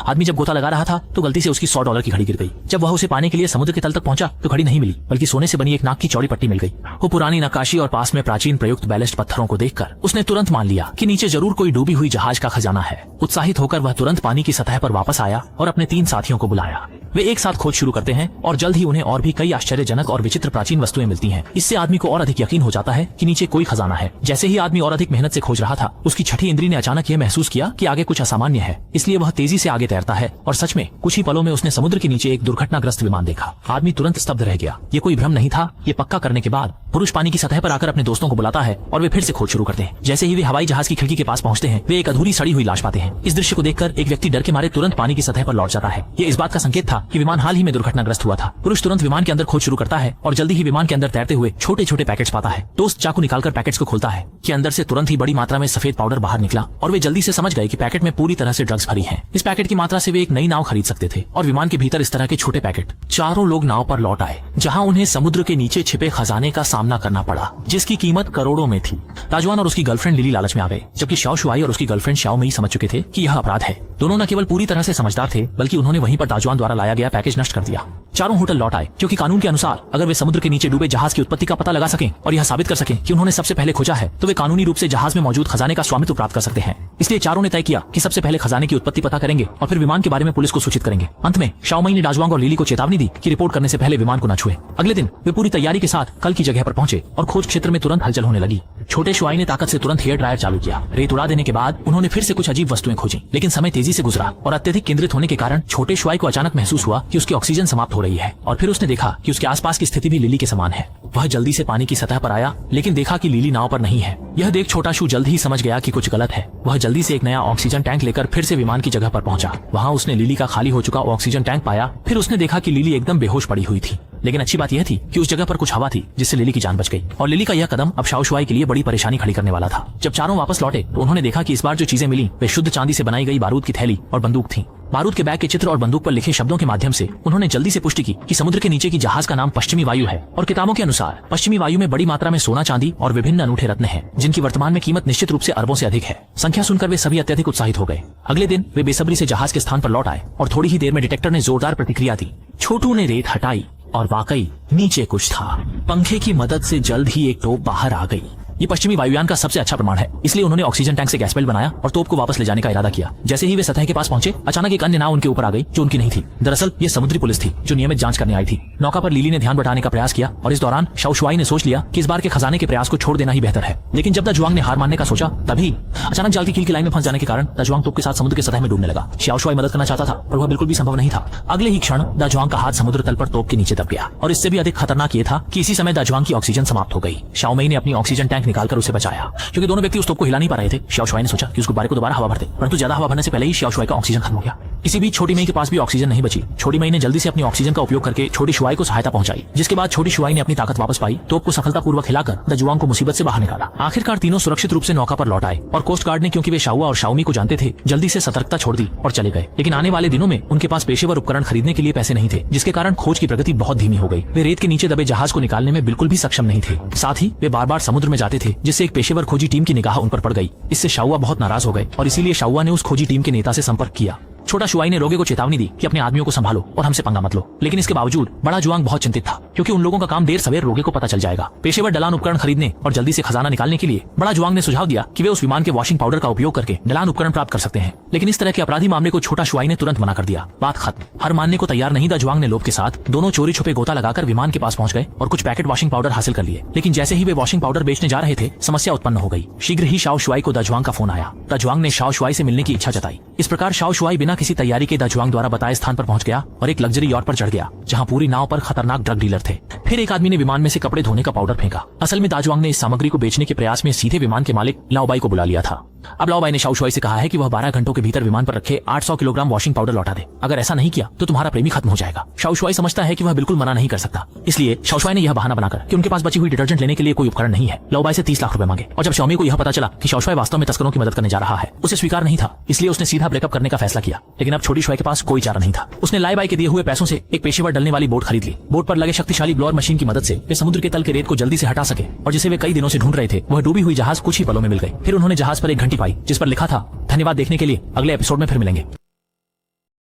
आदमी जब गोता लगा रहा था तो गलती से उसकी $100 की घड़ी गिर गई। जब वह उसे पाने के लिए समुद्र के तल तक पहुंचा तो घड़ी नहीं मिली, बल्कि सोने से बनी एक नाक की चौड़ी पट्टी मिल गई। वो पुरानी नक्काशी और पास में प्राचीन प्रयुक्त बैलेस्ट पत्थरों को देखकर उसने तुरंत मान लिया कि नीचे जरूर कोई डूबी हुई जहाज का खजाना है। उत्साहित होकर वह तुरंत पानी की सतह पर वापस आया और अपने 3 साथियों को बुलाया। वे एक साथ खोज शुरू करते हैं और जल्द ही उन्हें और भी कई आश्चर्यजनक और विचित्र प्राचीन वस्तुएं मिलती हैं। इससे आदमी को और अधिक यकीन हो जाता है कि नीचे कोई खजाना है। जैसे ही आदमी और अधिक मेहनत से खोज रहा था, उसकी छठी इंद्री ने अचानक यह महसूस किया कि आगे कुछ असामान्य है। इसलिए वह तेजी से आगे तैरता है और सच में कुछ ही पलों में उसने समुद्र के नीचे एक दुर्घटनाग्रस्त विमान देखा। आदमी तुरंत स्तब्ध रह गया। ये कोई भ्रम नहीं था। ये पक्का करने के बाद पुरुष पानी की सतह पर आकर अपने दोस्तों को बुलाता है और वे फिर से खोज शुरू करते हैं। जैसे ही वे हवाई जहाज की खिड़की के पास पहुंचते हैं, वे एक अधूरी सड़ी हुई लाश पाते हैं। इस दृश्य को देखकर एक व्यक्ति डर के मारे तुरंत पानी की सतह पर लौट जाता है। ये इस बात का संकेत था कि विमान हाल ही में दुर्घटनाग्रस्त हुआ था। पुरुष तुरंत विमान के अंदर खोज शुरू करता है और जल्दी ही विमान के अंदर तैरते हुए छोटे छोटे पैकेट्स पाता है। दोस्त चाकू निकालकर पैकेट्स को खोलता है कि अंदर से तुरंत ही बड़ी मात्रा में सफेद पाउडर बाहर निकला और वे जल्दी से समझ गए कि पैकेट में पूरी तरह से ड्रग्स भरी हैं। इस पैकेट की मात्रा से वे एक नई नाव खरीद सकते थे और विमान के भीतर इस तरह के छोटे पैकेट। चारों लोग नाव पर लौट आए, जहां उन्हें समुद्र के नीचे छिपे खजाने का सामना करना पड़ा, जिसकी कीमत करोड़ों में थी। ताजुआन और उसकी गर्लफ्रेंड लिली लालच में आ गए, जबकि शाओ शुआई और उसकी गर्लफ्रेंड शाओ मई समझ चुके थे कि यह अपराध है। दोनों न केवल पूरी तरह से समझदार थे, बल्कि उन्होंने वहीं पर ताजुआन द्वारा लाया गया पैकेज नष्ट कर दिया। चारों होटल लौट आए, क्योंकि कानून के अनुसार अगर वे समुद्र के नीचे डूबे जहाज की उत्पत्ति का पता लगा सकें और यह साबित कर सकें कि उन्होंने सबसे पहले खोजा है, तो वे कानूनी रूप से जहाज में मौजूद खजाने का स्वामित्व प्राप्त कर सकते हैं। इसलिए चारों ने तय किया कि सबसे पहले खजाने की उत्पत्ति पता करेंगे और फिर विमान के बारे में पुलिस को सूचित करेंगे। अंत में शाओ मई ने दाजुआंग और लिली को चेतावनी दी कि रिपोर्ट करने से पहले विमान को न छुए। अगले दिन वे पूरी तैयारी के साथ कल की जगह पर पहुंचे और खोज क्षेत्र में तुरंत हलचल होने लगी। छोटे शुआई ने ताकत से तुरंत हेयर ड्रायर चालू किया। रेत उड़ा देने के बाद उन्होंने फिर से कुछ अजीब वस्तुएं खोजी, लेकिन समय तेजी से गुजरा और अत्यधिक केंद्रित होने के कारण छोटे शुआई को अचानक महसूस हुआ कि उसकी ऑक्सीजन समाप्त हो रही है। और फिर उसने देखा कि उसके आसपास की स्थिति भी लिली के समान है। वह जल्दी से पानी की सतह पर आया, लेकिन देखा कि लिली नाव पर नहीं है। यह देख छोटा शू जल्द ही समझ गया कि कुछ गलत है। वह जल्दी से एक नया ऑक्सीजन टैंक लेकर फिर से विमान की जगह पर पहुंचा। वहां उसने लिली का खाली हो चुका ऑक्सीजन टैंक पाया। फिर उसने देखा कि लिली एकदम बेहोश पड़ी हुई थी, लेकिन अच्छी बात यह थी कि उस जगह पर कुछ हवा थी, जिससे लिली की जान बच गई। और लिली का यह कदम अब शाओ शुआई के लिए बड़ी परेशानी खड़ी करने वाला था। जब चारों वापस लौटे तो उन्होंने देखा कि इस बार जो चीजें मिली वे शुद्ध चांदी से बनाई गई बारूद की थैली और बंदूक थी। बारूद के बैग के चित्र और बंदूक पर लिखे शब्दों के माध्यम से उन्होंने जल्दी से पुष्टि की कि समुद्र के नीचे की जहाज का नाम पश्चिमी वायु है और किताबों के अनुसार पश्चिमी वायु में बड़ी मात्रा में सोना, चांदी और विभिन्न अनूठे रत्न हैं, जिनकी वर्तमान में कीमत निश्चित रूप से अरबों से अधिक है। संख्या सुनकर वे सभी अत्यधिक उत्साहित हो गए। अगले दिन वे बेसब्री से जहाज के स्थान पर लौट आए और थोड़ी ही देर में डिटेक्टर ने जोरदार प्रतिक्रिया दी। छोटू ने रेत हटाई और वाकई नीचे कुछ था। पंखे की मदद से जल्द ही एक तोप बाहर आ गई। ये पश्चिमी वायुयान का सबसे अच्छा प्रमाण है, इसलिए उन्होंने ऑक्सीजन टैंक से गैस बेल्ट बनाया और तोप को वापस ले जाने का इरादा किया। जैसे ही वे सतह के पास पहुंचे, अचानक एक अन्य नाव उनके ऊपर आ गई जो उनकी नहीं थी। दरअसल ये समुद्री पुलिस थी जो नियमित जांच करने आई थी। नौका पर लिली ने ध्यान बटाने का प्रयास किया और इस दौरान शाओ शुआई ने सोच लिया कि इस बार के खजाने के प्रयास को छोड़ देना ही बेहतर है। लेकिन जब दाजुआंग ने हार मानने का सोचा, तभी अचानक जाल की कील की लाइन में फंस जाने के कारण दाजुआंग तोप के साथ समुद्र के सतह में डूबने लगा। शाओ शुआई मदद करना चाहता था, पर वह बिल्कुल भी संभव नहीं था। अगले ही क्षण दाजुआंग का हाथ समुद्र तल पर तोप के नीचे दब गया और इससे भी अधिक खतरनाक ये था कि इसी समय दाजुआंग की ऑक्सीजन समाप्त हो गई। शाओ मई ने अपनी ऑक्सीजन टैंक निकालकर उसे बचाया। क्योंकि दोनों व्यक्ति उस तोप को हिला नहीं पा रहे थे, शाओ शुआई ने सोचा कि उस गुब्बारे को दोबारा हवा भर दे, परंतु ज्यादा हवा भरने से पहले ही शाओ शुआई का ऑक्सीजन खत्म हो गया। किसी भी छोटी मई के पास भी ऑक्सीजन नहीं बची। छोटी मई ने जल्दी से अपनी ऑक्सीजन का उपयोग करके छोटी शुआई को सहायता पहुंचाई, जिसके बाद छोटी शुआई ने अपनी ताकत वापस पाई, तोप को सफलतापूर्वक हिलाकर दाजुआंग को मुसीबत से बाहर निकाला। आखिरकार तीनों सुरक्षित रूप से नौका पर लौट आए और कोस्ट गार्ड ने, क्योंकि वे शाओआ और शाओमी को जानते थे, जल्दी से सतर्कता छोड़ दी और चले गए। लेकिन आने वाले दिनों में उनके पास पेशेवर उपकरण खरीदने के लिए पैसे नहीं थे, जिसके कारण खोज की प्रगति बहुत धीमी हो गई। वे रेत के नीचे दबे जहाज को निकालने में बिल्कुल भी सक्षम नहीं थे। साथ ही वे बार बार समुद्र में जाते थे, जिससे एक पेशेवर खोजी टीम की निगाह उन पर पड़ गई। इससे शाओआ बहुत नाराज हो गए और इसीलिए शाओआ ने उस खोजी टीम के नेता से संपर्क किया। छोटा शुआई ने रोगे को चेतावनी दी कि अपने आदमियों को संभालो और हमसे पंगा मत लो। लेकिन इसके बावजूद बड़ा जुआंग बहुत चिंतित था, क्योंकि उन लोगों का काम देर सवेर रोगे को पता चल जाएगा। पेशेवर ढलान उपकरण खरीदने और जल्दी से खजाना निकालने के लिए बड़ा जुआंग ने सुझाव दिया कि वे उस विमान के वॉशिंग पाउडर का उपयोग करके ढलान उपकरण प्राप्त कर सकते हैं। लेकिन इस तरह के अपराधी मामले को छोटा शुआई ने तुरंत मना कर दिया। बात खत्म। हर मानने को तैयार नहीं था जुआंग ने लोभ के साथ दोनों चोरी छुपे गोता लगाकर विमान के पास पहुंच गए और कुछ पैकेट वॉशिंग पाउडर हासिल कर लिए। लेकिन जैसे ही वे वॉशिंग पाउडर बेचने जा रहे थे, समस्या उत्पन्न हो गई। शीघ्र ही शाओ शुआई को दाजुआंग का फोन आया। दाजुआंग ने शाओ शुआई से मिलने की इच्छा जताई। इस प्रकार शाओ शुआई बिना किसी तैयारी के दाजुआंग द्वारा बताए स्थान पर पहुंच गया और एक लग्जरी यॉट पर चढ़ गया, जहां पूरी नाव पर खतरनाक ड्रग डीलर थे। फिर एक आदमी ने विमान में से कपड़े धोने का पाउडर फेंका। असल में दाजुआंग ने इस सामग्री को बेचने के प्रयास में सीधे विमान के मालिक लाओबाई को बुला लिया था। अब लाओबाई ने शाओ शुआई से कहा है कि वह 12 घंटों के भीतर विमान पर रखे 800 किलोग्राम वॉशिंग पाउडर लौटा दे। अगर ऐसा नहीं किया तो तुम्हारा प्रेमी खत्म हो जाएगा। शाओ शुआई समझता है कि वह बिल्कुल मना नहीं कर सकता, इसलिए शाओ शुआई ने यह बहाना बनाकर कि उनके पास बची हुई डिटर्जेंट लेने के लिए कोई उपकरण नहीं है, लाओबाई से 30 लाख रुपए मांगे। और जब शाओमी को यह पता चला कि शाओ शुआई वास्तव में तस्करों की मदद करने जा रहा है, उसे स्वीकार नहीं था, इसलिए उसने सीधा ब्रेकअप करने का फैसला किया। लेकिन अब छोटी शुआई के पास कोई चारा नहीं था। उसने लाओबाई के दिए हुए पैसों से एक पेशेवर डलने वाली बोट खरीद ली। बोट पर लगे शक्तिशाली ब्लोअर मशीन की मदद से वे समुद्र के तल के रेत को जल्दी से हटा सके, और जिसे वे कई दिनों से ढूंढ रहे थे, वह डूबी हुई जहाज कुछ ही पलों में मिल गई। फिर उन्होंने जहाज पर एक घंटी पाई जिस पर लिखा था, धन्यवाद देखने के लिए, अगले एपिसोड में फिर मिलेंगे।